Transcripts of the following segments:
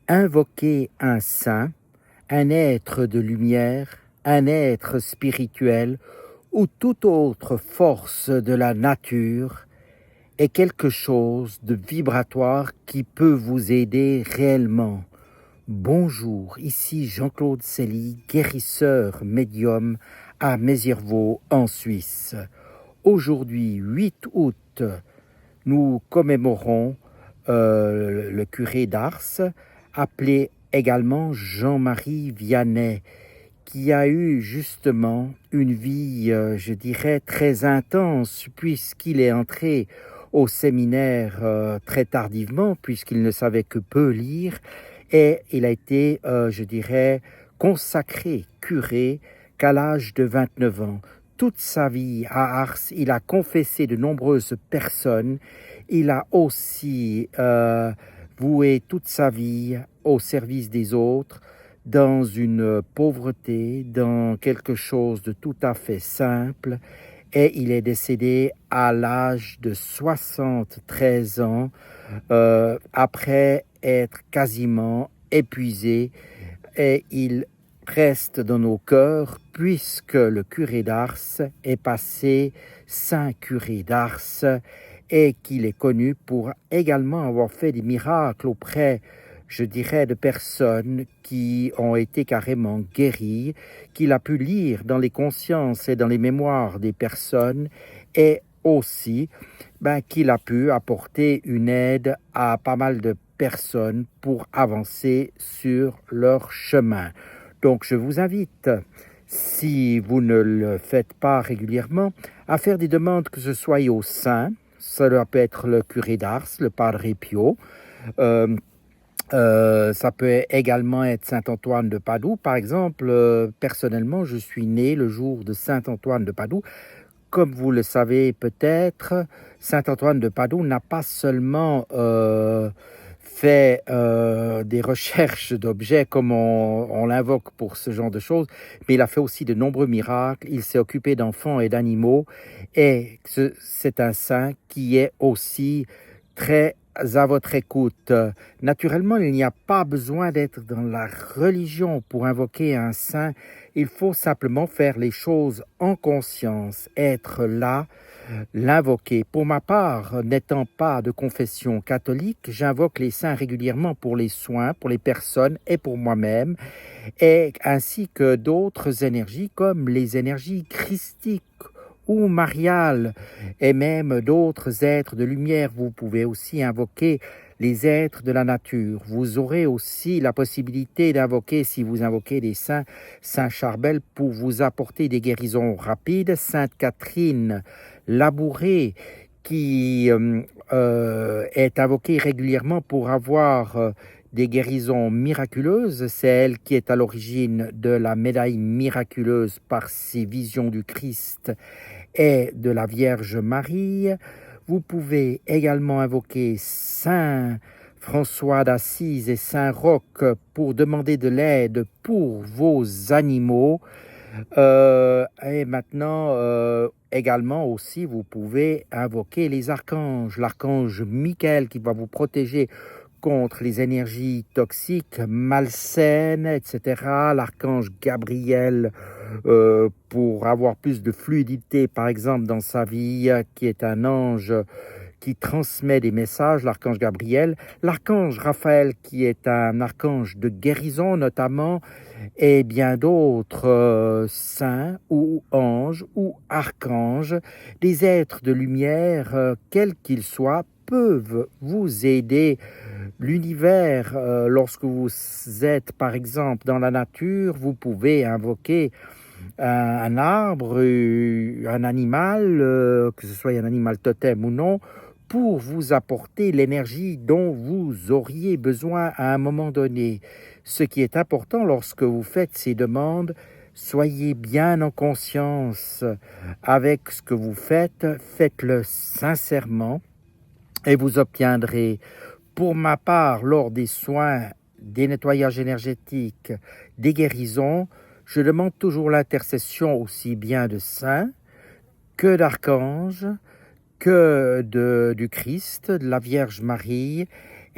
invoquer un saint, un être de lumière, un être spirituel ou toute autre force de la nature est quelque chose de vibratoire qui peut vous aider réellement. Bonjour, ici Jean-Claude Célie, guérisseur médium à Mézirvaux en Suisse. Aujourd'hui, 8 août, nous commémorons le curé d'Ars, appelé également Jean-Marie Vianney, qui a eu justement une vie, je dirais, très intense, puisqu'il est entré au séminaire très tardivement, puisqu'il ne savait que peu lire, et il a été, je dirais, consacré curé qu'à l'âge de 29 ans. Toute sa vie à Ars, il a confessé de nombreuses personnes. Il a aussi voué toute sa vie au service des autres, dans une pauvreté, dans quelque chose de tout à fait simple. Et il est décédé à l'âge de 73 ans, après être quasiment épuisé. Et il reste dans nos cœurs, puisque le curé d'Ars est passé saint curé d'Ars et qu'il est connu pour également avoir fait des miracles auprès, je dirais, de personnes qui ont été carrément guéries, qu'il a pu lire dans les consciences et dans les mémoires des personnes, et aussi qu'il a pu apporter une aide à pas mal de personnes pour avancer sur leur chemin. Donc je vous invite, si vous ne le faites pas régulièrement, à faire des demandes, que ce soit aux saints. Cela peut être le curé d'Ars, le Padre Pio. Ça peut également être Saint-Antoine de Padoue. Par exemple, personnellement, je suis né le jour de Saint-Antoine de Padoue. Comme vous le savez peut-être, Saint-Antoine de Padoue n'a pas seulement fait des recherches d'objets comme on l'invoque pour ce genre de choses, mais il a fait aussi de nombreux miracles. Il s'est occupé d'enfants et d'animaux, et c'est un saint qui est aussi très à votre écoute. Naturellement, il n'y a pas besoin d'être dans la religion pour invoquer un saint. Il faut simplement faire les choses en conscience, être là, l'invoquer. Pour ma part, n'étant pas de confession catholique, j'invoque les saints régulièrement pour les soins, pour les personnes et pour moi-même, et ainsi que d'autres énergies comme les énergies christiques ou mariales, et même d'autres êtres de lumière. Vous pouvez aussi invoquer les êtres de la nature. Vous aurez aussi la possibilité d'invoquer, si vous invoquez des saints, Saint Charbel pour vous apporter des guérisons rapides, Sainte Catherine Labouré qui est invoquée régulièrement pour avoir des guérisons miraculeuses. C'est elle qui est à l'origine de la médaille miraculeuse par ses visions du Christ et de la Vierge Marie. Vous pouvez également invoquer Saint François d'Assise et Saint Roch pour demander de l'aide pour vos animaux. Et maintenant, également aussi, vous pouvez invoquer les archanges. L'archange Michael qui va vous protéger contre les énergies toxiques, malsaines, etc. L'archange Gabriel pour avoir plus de fluidité, par exemple, dans sa vie, qui est un ange qui transmet des messages, l'archange Gabriel. L'archange Raphaël, qui est un archange de guérison notamment, et bien d'autres saints ou anges ou archanges, des êtres de lumière, quels qu'ils soient, peuvent vous aider. L'univers, lorsque vous êtes par exemple dans la nature, vous pouvez invoquer un arbre, un animal, que ce soit un animal totem ou non, pour vous apporter l'énergie dont vous auriez besoin à un moment donné. Ce qui est important lorsque vous faites ces demandes, soyez bien en conscience avec ce que vous faites, faites-le sincèrement et vous obtiendrez. Pour ma part, lors des soins, des nettoyages énergétiques, des guérisons, je demande toujours l'intercession aussi bien de saints que d'archanges, que du Christ, de la Vierge Marie,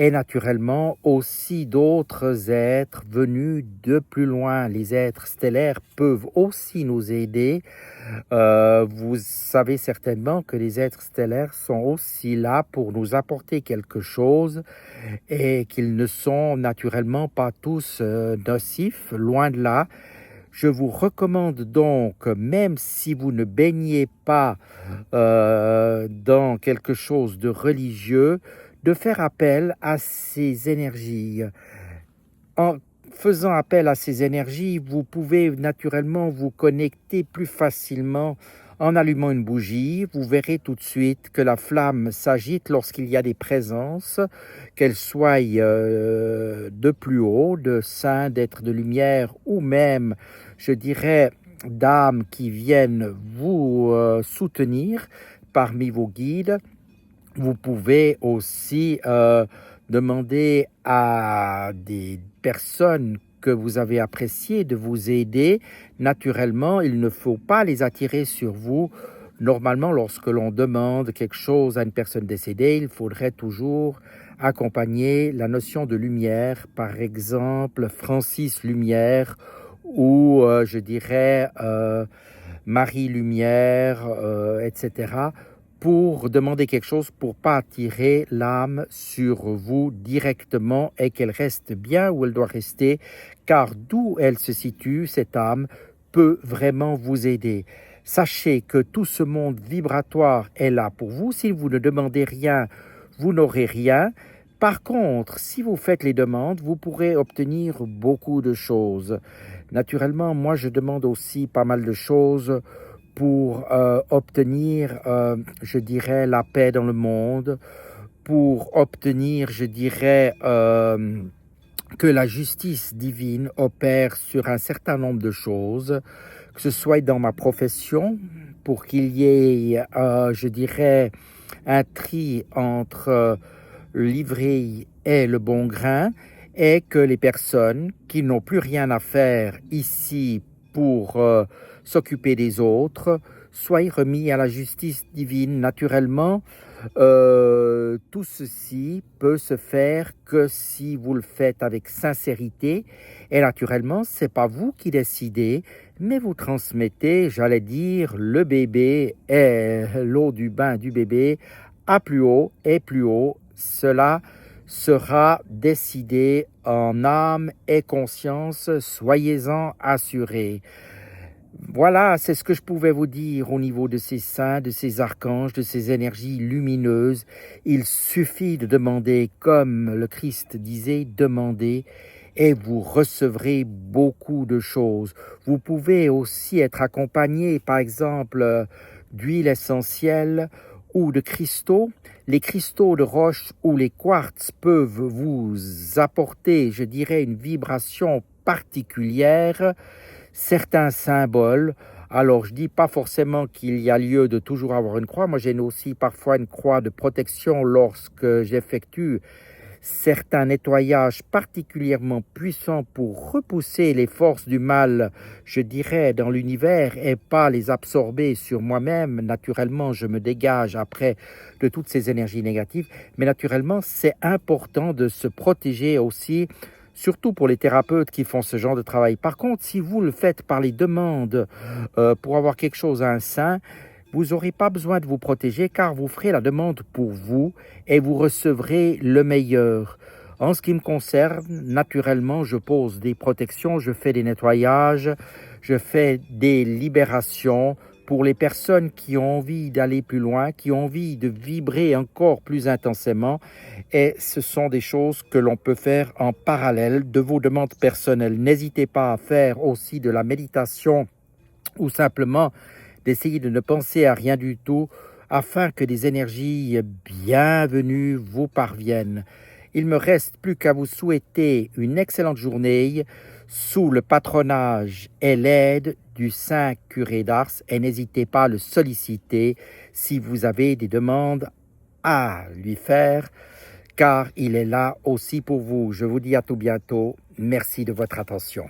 et naturellement aussi d'autres êtres venus de plus loin. Les êtres stellaires peuvent aussi nous aider. Vous savez certainement que les êtres stellaires sont aussi là pour nous apporter quelque chose et qu'ils ne sont naturellement pas tous nocifs, loin de là. Je vous recommande donc, même si vous ne baignez pas dans quelque chose de religieux, de faire appel à ces énergies. En faisant appel à ces énergies, vous pouvez naturellement vous connecter plus facilement en allumant une bougie. Vous verrez tout de suite que la flamme s'agite lorsqu'il y a des présences, qu'elles soient de plus haut, de saints, d'êtres de lumière ou même, je dirais, d'âmes qui viennent vous soutenir parmi vos guides. Vous pouvez aussi demander à des personnes que vous avez appréciées de vous aider. Naturellement, il ne faut pas les attirer sur vous. Normalement, lorsque l'on demande quelque chose à une personne décédée, il faudrait toujours accompagner la notion de lumière, par exemple Francis Lumière ou je dirais Marie Lumière, etc., pour demander quelque chose pour pas attirer l'âme sur vous directement et qu'elle reste bien où elle doit rester, car d'où elle se situe, cette âme peut vraiment vous aider. Sachez que tout ce monde vibratoire est là pour vous. Si vous ne demandez rien, vous n'aurez rien. Par contre, si vous faites les demandes, vous pourrez obtenir beaucoup de choses. Naturellement, moi, je demande aussi pas mal de choses pour obtenir, je dirais, la paix dans le monde, pour obtenir, je dirais, que la justice divine opère sur un certain nombre de choses, que ce soit dans ma profession, pour qu'il y ait, je dirais, un tri entre l'ivraie et le bon grain, et que les personnes qui n'ont plus rien à faire ici pour s'occuper des autres soient remis à la justice divine. Naturellement, tout ceci peut se faire que si vous le faites avec sincérité, et naturellement, c'est pas vous qui décidez, mais vous transmettez, j'allais dire, le bébé et l'eau du bain du bébé à plus haut et plus haut. Cela sera décidé en âme et conscience, soyez-en assurés. Voilà, c'est ce que je pouvais vous dire au niveau de ces saints, de ces archanges, de ces énergies lumineuses. Il suffit de demander, comme le Christ disait, demandez et vous recevrez beaucoup de choses. Vous pouvez aussi être accompagné, par exemple, d'huile essentielle ou de cristaux. Les cristaux de roche ou les quartz peuvent vous apporter, je dirais, une vibration particulière, certains symboles. Alors, je dis pas forcément qu'il y a lieu de toujours avoir une croix. Moi, j'ai aussi parfois une croix de protection lorsque j'effectue certains nettoyages particulièrement puissants pour repousser les forces du mal, je dirais, dans l'univers et pas les absorber sur moi-même. Naturellement, je me dégage après de toutes ces énergies négatives, mais naturellement, c'est important de se protéger aussi, surtout pour les thérapeutes qui font ce genre de travail. Par contre, si vous le faites par les demandes pour avoir quelque chose à un saint, vous n'aurez pas besoin de vous protéger car vous ferez la demande pour vous et vous recevrez le meilleur. En ce qui me concerne, naturellement, je pose des protections, je fais des nettoyages, je fais des libérations pour les personnes qui ont envie d'aller plus loin, qui ont envie de vibrer encore plus intensément. Et ce sont des choses que l'on peut faire en parallèle de vos demandes personnelles. N'hésitez pas à faire aussi de la méditation ou simplement d'essayer de ne penser à rien du tout afin que des énergies bienvenues vous parviennent. Il me reste plus qu'à vous souhaiter une excellente journée sous le patronage et l'aide du Saint Curé d'Ars et n'hésitez pas à le solliciter si vous avez des demandes à lui faire car il est là aussi pour vous. Je vous dis à tout bientôt. Merci de votre attention.